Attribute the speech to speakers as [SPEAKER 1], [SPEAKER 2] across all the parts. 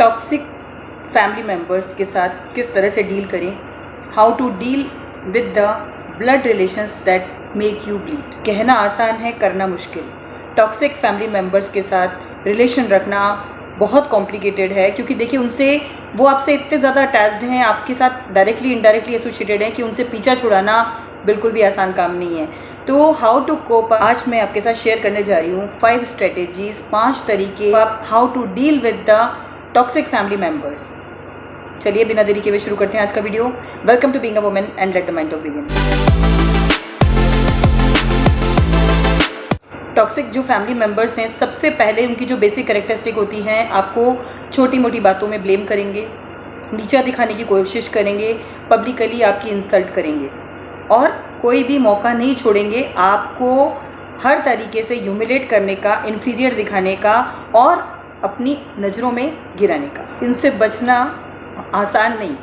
[SPEAKER 1] Toxic family members के साथ किस तरह से डील करें, how to deal with the blood relations that make you bleed. कहना आसान है, करना मुश्किल। टॉक्सिक फैमिली मेम्बर्स के साथ रिलेशन रखना बहुत कॉम्प्लिकेटेड है, क्योंकि देखिए उनसे वो आपसे इतने ज़्यादा अटैच्ड हैं, आपके साथ डायरेक्टली इनडायरेक्टली एसोसिएटेड हैं कि उनसे पीछा छुड़ाना बिल्कुल भी आसान काम नहीं है। तो हाउ टू कोप, आज मैं आपके साथ शेयर करने जा रही हूँ 5 स्ट्रेटेजीज, 5 तरीके how to deal with the toxic family members. चलिए बिना देरी के हुए शुरू करते हैं आज का video. Welcome to being a woman and let the mind talk begin. Toxic जो फैमिली मेम्बर्स हैं, सबसे पहले उनकी जो बेसिक कैरेक्टरिस्टिक होती हैं, आपको छोटी मोटी बातों में ब्लेम करेंगे, नीचा दिखाने की कोशिश करेंगे, पब्लिकली आपकी इंसल्ट करेंगे और कोई भी मौका नहीं छोड़ेंगे आपको हर तरीके से ह्यूमिलेट करने का, इन्फीरियर दिखाने का और अपनी नज़रों में गिराने का। इनसे बचना आसान नहीं,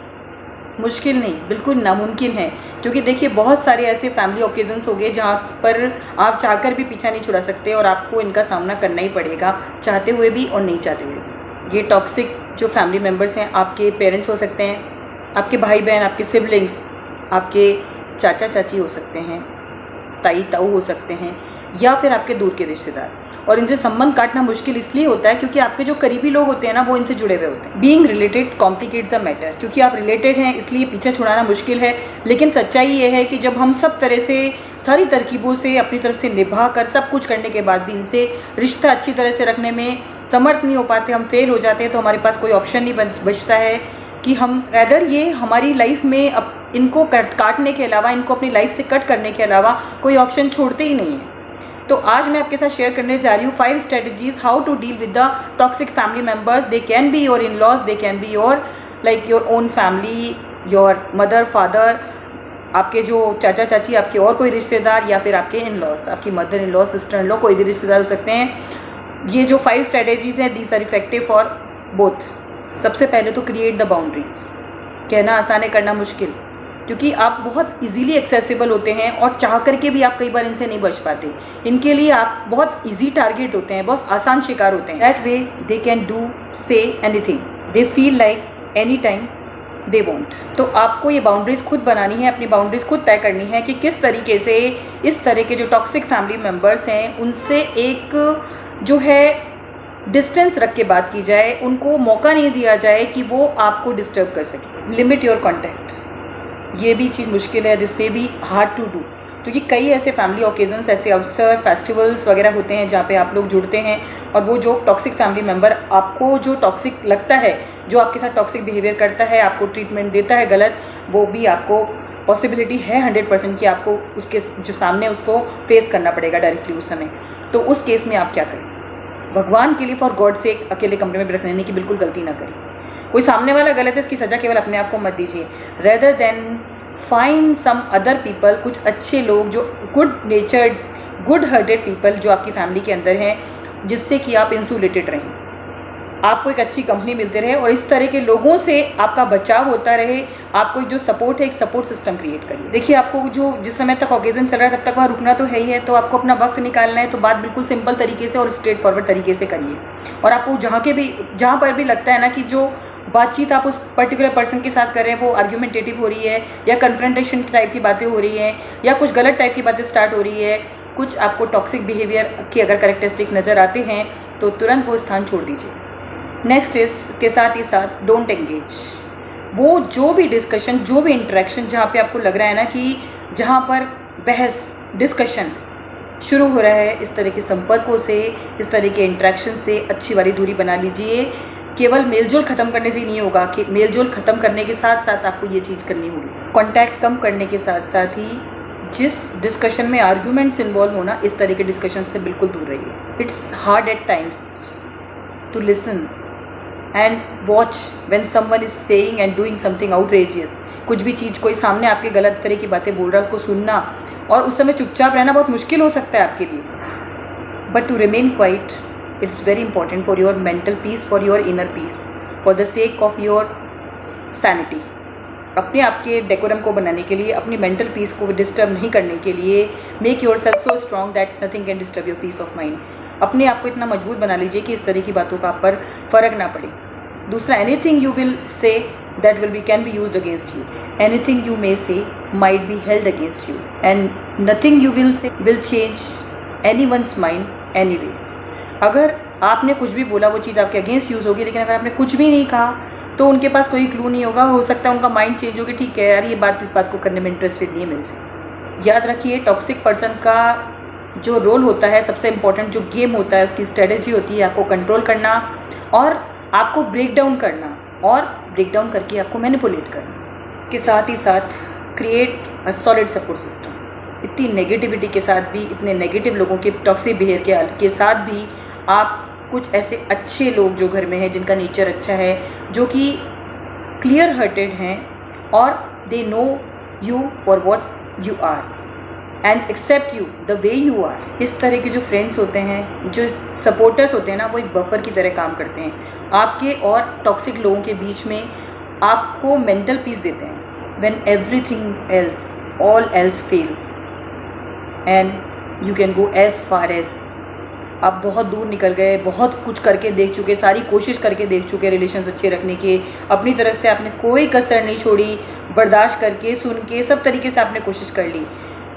[SPEAKER 1] मुश्किल नहीं, बिल्कुल नामुमकिन है, क्योंकि देखिए बहुत सारे ऐसे फैमिली ओकेजन्स हो गए जहाँ पर आप चाहकर भी पीछा नहीं छुड़ा सकते और आपको इनका सामना करना ही पड़ेगा, चाहते हुए भी और नहीं चाहते हुए भी। ये टॉक्सिक जो फैमिली मेम्बर्स हैं, आपके पेरेंट्स हो सकते हैं, आपके भाई बहन, आपके सिबलिंग्स, आपके चाचा चाची हो सकते हैं, ताई ताऊ हो सकते हैं, या फिर आपके दूर के रिश्तेदार। और इनसे संबंध काटना मुश्किल इसलिए होता है क्योंकि आपके जो करीबी लोग होते हैं ना, वो इनसे जुड़े हुए होते हैं। Being related complicates the matter, क्योंकि आप रिलेटेड हैं इसलिए पीछे छुड़ाना मुश्किल है, लेकिन सच्चाई ये है कि जब हम सब तरह से सारी तरकीबों से अपनी तरफ से निभा कर सब कुछ करने के बाद भी इनसे रिश्ता अच्छी तरह से रखने में समर्थ नहीं हो पाते, हम फेल हो जाते हैं, तो हमारे पास कोई ऑप्शन नहीं बचता है कि हम रैदर ये हमारी लाइफ में अब इनको काटने के अलावा, इनको अपनी लाइफ से कट करने के अलावा कोई ऑप्शन छोड़ते ही नहीं है। तो आज मैं आपके साथ शेयर करने जा रही हूँ 5 strategies how to deal with the toxic family members. They can be your in laws, they can be your like your own family, your mother father, आपके जो चाचा चाची, आपके और कोई रिश्तेदार, या फिर आपके इन लॉज, आपकी mother in law, sister in law, कोई भी रिश्तेदार हो सकते हैं। ये जो 5 स्ट्रेटजीज हैं, these are effective for both. सबसे पहले तो क्रिएट द बाउंड्रीज। कहना आसान है, करना मुश्किल, क्योंकि आप बहुत इजीली एक्सेसिबल होते हैं और चाह करके भी आप कई बार इनसे नहीं बच पाते। इनके लिए आप बहुत इजी टारगेट होते हैं, बहुत आसान शिकार होते हैं। That way they can do say anything, they feel like any time they want. तो आपको ये बाउंड्रीज खुद बनानी है, अपनी बाउंड्रीज खुद तय करनी है कि किस तरीके से इस तरह के जो टॉक्सिक फैमिली मेम्बर्स हैं उनसे एक जो है डिस्टेंस रख के बात की जाए, उनको मौका नहीं दिया जाए कि वो आपको डिस्टर्ब कर सके। लिमिट योर कॉन्टैक्ट, ये भी चीज़ मुश्किल है, this may be hard to do, क्योंकि कई ऐसे फैमिली ओकेजन्स, ऐसे अवसर, फेस्टिवल्स वगैरह होते हैं जहाँ पे आप लोग जुड़ते हैं और वो जो टॉक्सिक फैमिली मेम्बर आपको जो टॉक्सिक लगता है, जो आपके साथ टॉक्सिक बिहेवियर करता है, आपको ट्रीटमेंट देता है गलत, वो भी आपको पॉसिबिलिटी है 100% कि आपको उसके जो सामने उसको फेस करना पड़ेगा डायरेक्टली उस समय। तो उस केस में आप क्या करें? भगवान के लिए, फॉर गॉड से, अकेले कमरे में रहने की बिल्कुल गलती ना करें। कोई सामने वाला गलत है, इसकी सज़ा केवल अपने आप को मत दीजिए। Rather than find some other people, कुछ अच्छे लोग जो good natured, good hearted people जो आपकी फैमिली के अंदर हैं, जिससे कि आप इंसुलेटेड रहें, आपको एक अच्छी कंपनी मिलते रहे और इस तरह के लोगों से आपका बचाव होता रहे। आपको जो सपोर्ट है, एक सपोर्ट सिस्टम क्रिएट करिए। देखिए आपको जो जिस समय तक ओकेजन चल रहा है तब तक वहाँ रुकना तो है ही है, तो आपको अपना वक्त निकालना है, तो बात बिल्कुल सिंपल तरीके से और स्ट्रेट फॉरवर्ड तरीके से करिए। और आपको जहाँ पर भी लगता है ना कि जो बातचीत आप उस पर्टिकुलर पर्सन के साथ कर रहे हैं वो आर्ग्यूमेंटेटिव हो रही है, या कन्फ्रंटेशन टाइप की बातें हो रही हैं, या कुछ गलत टाइप की बातें स्टार्ट हो रही है, कुछ आपको टॉक्सिक बिहेवियर की अगर कैरेक्टरिस्टिक नज़र आते हैं तो तुरंत वो स्थान छोड़ दीजिए। नेक्स्ट इज, इसके साथ ही साथ डोंट एंगेज। वो जो भी डिस्कशन, जो भी इंटरेक्शन जहाँ पे आपको लग रहा है ना कि जहाँ पर बहस, डिस्कशन शुरू हो रहा है, इस तरह के संपर्कों से, इस तरह के इंटरेक्शन से अच्छी वाली दूरी बना लीजिए। केवल मेलजोल ख़त्म करने से ही नहीं होगा, कि मेलजोल ख़त्म करने के साथ साथ आपको ये चीज़ करनी होगी। कॉन्टैक्ट कम करने के साथ साथ ही जिस डिस्कशन में आर्ग्यूमेंट्स इन्वॉल्व होना, इस तरह के डिस्कशन से बिल्कुल दूर रहिए। It's hard at times to listen and watch when someone is saying and doing something outrageous. कुछ भी चीज़, कोई सामने आपके गलत तरह की बातें बोल रहा है, उसको सुनना और उस समय चुपचाप रहना बहुत मुश्किल हो सकता है आपके लिए। But to remain quiet, it's very important for your mental peace, for your inner peace, for the sake of your sanity। अपने आपके डेकोरम को बनाने के लिए, अपनी मेंटल पीस को डिस्टर्ब नहीं करने के लिए, make yourself so strong that nothing can disturb your peace of mind. अपने आप को इतना मजबूत बना लीजिए कि इस तरह की बातों का आप पर फ़र्क ना पड़े। दूसरा, anything you will say that will be can be used against you, anything you may say might be held against you, and nothing you will say will change anyone's mind anyway. अगर आपने कुछ भी बोला वो चीज़ आपके against use होगी, लेकिन अगर आपने कुछ भी नहीं कहा तो उनके पास कोई क्लू नहीं होगा। हो सकता है उनका माइंड चेंज हो कि ठीक है यार, ये बात इस बात को करने में इंटरेस्टेड नहीं है मेरे से। याद रखिए, टॉक्सिक पर्सन का जो रोल होता है, सबसे इम्पोर्टेंट जो गेम होता है, उसकी स्ट्रेटेजी होती है आपको कंट्रोल करना और आपको ब्रेक डाउन करना, और ब्रेक डाउन करके आपको मैनिपुलेट करना। इसके साथ ही साथ create a solid support system. इतनी नेगेटिविटी के साथ भी, इतने नेगेटिव लोगों के टॉक्सिक बिहेवियर के साथ भी आप कुछ ऐसे अच्छे लोग जो घर में हैं, जिनका नेचर अच्छा है, जो कि क्लियर हार्टेड हैं और they know you for what you are and accept you the way you are. इस तरह के जो फ्रेंड्स होते हैं, जो सपोर्टर्स होते हैं ना, वो एक बफर की तरह काम करते हैं आपके और टॉक्सिक लोगों के बीच में, आपको मेंटल पीस देते हैं when everything else, all else fails, and you can go as far as. आप बहुत दूर निकल गए, बहुत कुछ करके देख चुके, सारी कोशिश करके देख चुके रिलेशंस अच्छे रखने के, अपनी तरफ से आपने कोई कसर नहीं छोड़ी, बर्दाश्त करके, सुन के, सब तरीके से आपने कोशिश कर ली,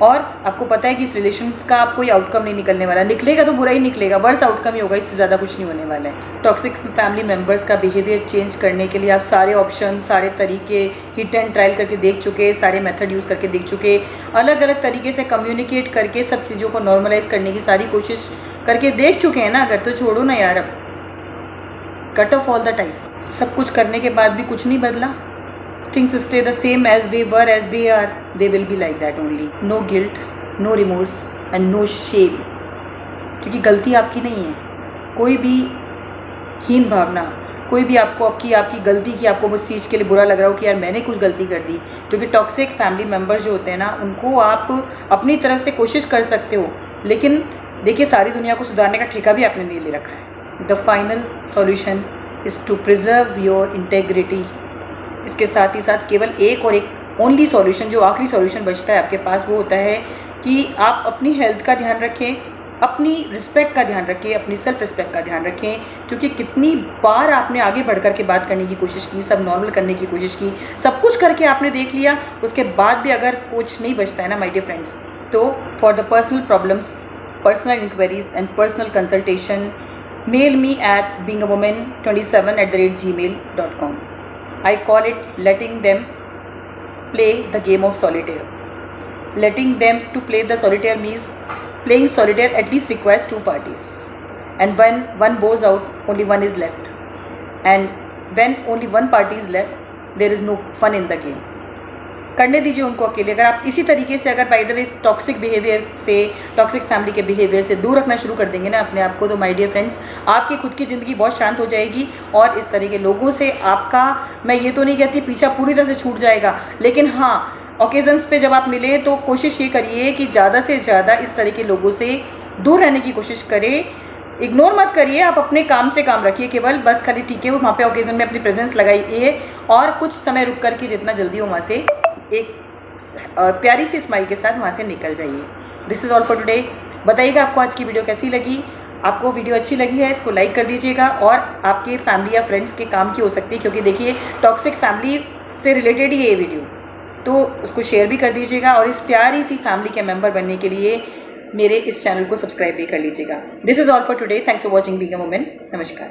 [SPEAKER 1] और आपको पता है कि इस रिलेशंस का आप कोई आउटकम नहीं निकलने वाला, निकलेगा तो बुरा ही निकलेगा, वर्स आउटकम ही होगा, इससे ज़्यादा कुछ नहीं होने वाला है। टॉक्सिक फैमिली मेम्बर्स का बिहेवियर चेंज करने के लिए आप सारे ऑप्शन, सारे तरीके हिट एंड ट्रायल करके देख चुके, सारे मेथड यूज़ करके देख चुके, अलग अलग तरीके से कम्युनिकेट करके सब चीज़ों को नॉर्मलाइज करने की सारी कोशिश करके देख चुके हैं ना। अगर तो छोड़ो ना यार, अब cut off all the ties. सब कुछ करने के बाद भी कुछ नहीं बदला, things stay the same as they were, as they are, they will be like that only. No guilt, no remorse and no shame, क्योंकि गलती आपकी नहीं है। कोई भी हीन भावना, कोई भी आपको आपकी गलती की, आपको उस चीज़ के लिए बुरा लग रहा हो कि यार मैंने कुछ गलती कर दी, क्योंकि टॉक्सिक फैमिली मेम्बर जो होते हैं ना, उनको आप अपनी तरफ से कोशिश कर सकते हो, लेकिन देखिए सारी दुनिया को सुधारने का ठेका भी आपने नहीं ले रखा है। The final solution is to preserve your integrity. इसके साथ ही साथ केवल एक और एक ओनली सॉल्यूशन, जो आखिरी सॉल्यूशन बचता है आपके पास, वो होता है कि आप अपनी हेल्थ का ध्यान रखें, अपनी रिस्पेक्ट का ध्यान रखें, अपनी सेल्फ रिस्पेक्ट का ध्यान रखें। क्योंकि कितनी बार आपने आगे बढ़ कर के बात करने की कोशिश की, सब नॉर्मल करने की कोशिश की, सब कुछ करके आपने देख लिया, उसके बाद भी अगर कुछ नहीं बचता है ना माय डियर फ्रेंड्स, तो for the personal problems, personal inquiries and personal consultation, mail me at beingawoman27@gmail.com. I call it letting them play the game of solitaire. Letting them to play the solitaire means playing solitaire at least requires two parties. And when one goes out, only one is left. And when only one party is left, there is no fun in the game. करने दीजिए उनको अकेले। अगर आप इसी तरीके से, अगर by the way toxic behaviour से, टॉक्सिक फैमिली के बिहेवियर से दूर रखना शुरू कर देंगे ना अपने आप को, तो माय डियर फ्रेंड्स, आपकी खुद की ज़िंदगी बहुत शांत हो जाएगी। और इस तरह के लोगों से आपका, मैं ये तो नहीं कहती पीछा पूरी तरह से छूट जाएगा, लेकिन हाँ, ओकेजन्स पे जब आप मिले तो कोशिश ये करिए कि ज़्यादा से ज़्यादा इस तरह के लोगों से दूर रहने की कोशिश करें। इग्नोर मत करिए, आप अपने काम से काम रखिए केवल, बस खाली ठीक है वो वहाँ पे ओकेजन में अपनी प्रेजेंस लगाइए, और कुछ समय रुक करके जितना जल्दी हो वहाँ से एक प्यारी सी स्माइल के साथ वहाँ से निकल जाइए। This is all for today. बताइएगा आपको आज की वीडियो कैसी लगी। आपको वीडियो अच्छी लगी है, इसको लाइक कर दीजिएगा, और आपके फैमिली या फ्रेंड्स के काम की हो सकती है, क्योंकि देखिए टॉक्सिक फैमिली से रिलेटेड ही है ये वीडियो, तो उसको शेयर भी कर दीजिएगा, और इस प्यारी सी फैमिली के मेंबर बनने के लिए मेरे इस चैनल को सब्सक्राइब भी कर लीजिएगा। This is all for today. Thanks for watching being a woman. नमस्कार।